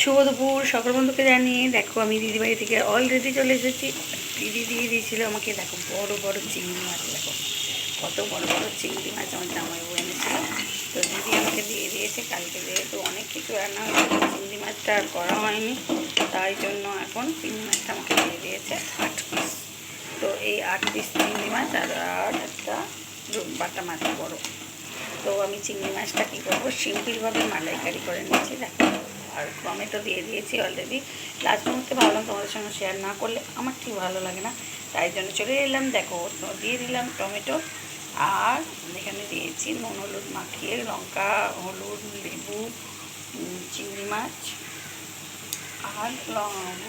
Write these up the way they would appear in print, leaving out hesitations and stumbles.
শুভ দুপুর সকল বন্ধুকে জানিয়ে দেখো আমি দিদিবাড়ি থেকে অলরেডি চলে এসেছি। দিদি দিয়ে দিয়েছিল আমাকে, দেখো বড় বড় চিংড়ি মাছ, দেখো কত বড় বড় চিংড়ি মাছ আমার জামাইবাবু এনেছিল। তো দিদি আমাকে দিয়ে দিয়েছে। কালকে যেহেতু অনেক কিছু রান্না হয়েছে, চিংড়ি মাছটা আর করা হয়নি, তাই জন্য এখন চিংড়ি মাছটা আমাকে দিয়ে দিয়েছে 8 পিস। তো এই 8 পিস চিংড়ি মাছ আর একটা বাটা মাছ বড়। তো আমি চিংড়ি মাছটা কী করবো, সিম্পলভাবে মালাইকারি করে নিয়েছি দেখো। আর টমেটো দিয়ে দিয়েছি অলরেডি। লাস্ট মুহূর্তে ভাবলাম তোমাদের সঙ্গে শেয়ার না করলে আমার ঠিক ভালো লাগে না, তাই জন্য চলে এলাম। দেখো দিয়ে দিলাম টমেটো, আর এখানে দিয়েছি নুন হলুদ মাখিয়ে, লঙ্কা হলুদ লেবু চিংড়ি মাছ আর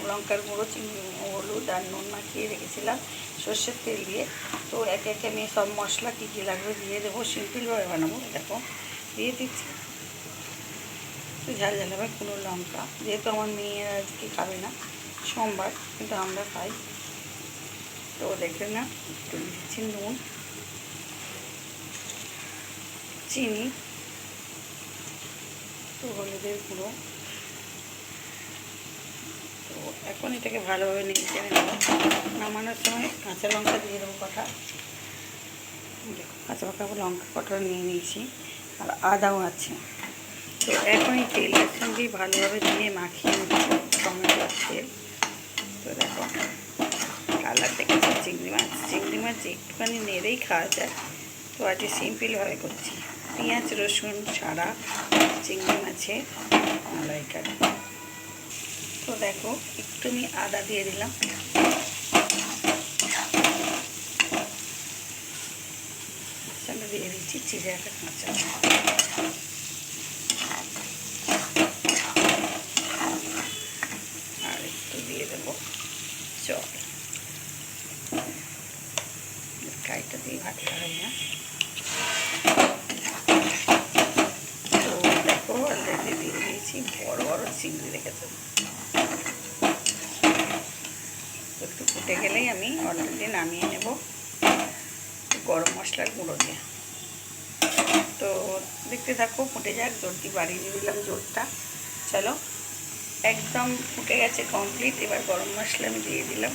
লঙ্কার গুঁড়ো চিংড়ি হলুদ আর নুন মাখিয়ে রেখেছিলাম সর্ষের তেল দিয়ে। তো একে একে আমি সব মশলা কী কী লাগবে দিয়ে দেবো, সিম্পলভাবে বানাবো। দেখো দিয়ে দিচ্ছি ঝাল ঝাল হবে কোনো লঙ্কা, যেহেতু আমার মেয়েরা আজকে খাবে না, সোমবার, কিন্তু আমরা খাই। তো দেখে না একটু দিচ্ছি নুন, চিনি, তো হলুদের গুঁড়ো। তো এখন এটাকে ভালোভাবে নেড়ে চেড়ে নেবো। নামানোর সময় কাঁচা লঙ্কা দিয়ে দেবো কটা, দেখো কাঁচা পাকা লঙ্কা কটা নিয়ে নিয়েছি, আর আদাও আছে। তো এখন এই তেলের সঙ্গে ভালোভাবে দিয়ে মাখিয়ে নিচ্ছি টমেটোর তেল। তো দেখো কালার দেখেছি, চিংড়ি মাছ একটুখানি নেড়েই খাওয়া যায়। তো আজকে সিম্পলভাবে করছি, পেঁয়াজ রসুন ছাড়া চিংড়ি মাছের মালাইকারি। তো দেখো একটু আমি আদা দিয়ে দিলাম, সঙ্গে দিয়ে দিচ্ছি চিড়ে রাখা কাঁচা, আর একটু দিয়ে দেবো জল। গাইটা দিয়ে ভাতটা হয় না। তো দেখো অলরেডি দিয়ে দিয়েছি বড় বড় চিংড়ি রেখেছে। একটু ফুটে গেলেই আমি অলরেডি নামিয়ে নেব গরম মশলার গুঁড়ো দিয়ে। তো দেখতে থাকো, ফুটে যাক, জোরটি বাড়িয়ে দিয়ে দিলাম জোরটা। চলো একদম ফুটে গেছে কমপ্লিট। এবার গরম মশলা আমি দিয়ে দিলাম,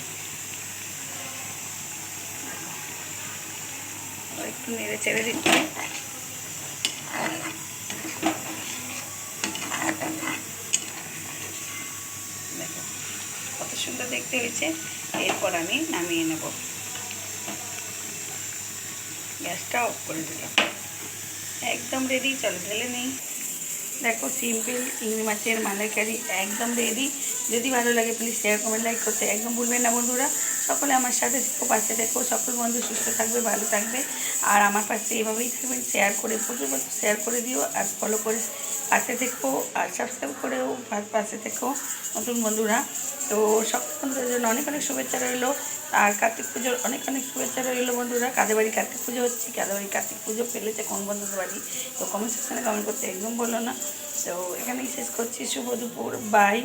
একটু নেড়ে চেড়ে দিচ্ছি। দেখো কত সুন্দর দেখতে হয়েছে। এরপর আমি নামিয়ে নেব, গ্যাসটা অফ করে দিলাম। একদম রেডি, চলো ঢেলে নেই। দেখো সিম্পল চিংড়ি মাছের মালাইকারি একদম রেডি। যদি ভালো লাগে প্লিজ শেয়ার কমেন্ট লাইক করতে একদম ভুলবেন না বন্ধুরা। সকলে আমার সাথে থেকো, পাশে থেকো, সকল বন্ধু সুস্থ থাকবে, ভালো থাকবে, আর আমার পাশে এভাবেই থাকবেন। শেয়ার করে প্রচুর শেয়ার করে দিও, আর ফলো করে পাশে থেকো, আর সাবস্ক্রাইব করেও পাশে থেকো নতুন বন্ধুরা। তো সকল বন্ধুদের জন্য অনেক অনেক শুভেচ্ছা রইলো, আর কার্তিক পুজোর অনেক অনেক শুভেচ্ছা রইলো বন্ধুরা। কাদের বাড়ি কার্তিক পুজো হচ্ছে, কাদের বাড়ি কার্তিক পুজো ফেলেছে কোন বন্ধুদের বাড়ি, তো কমেন্ট সেকশানে কমেন্ট করতে একদম বললো না। তো এখানেই শেষ করছি। শুভ দুপুর, বাই।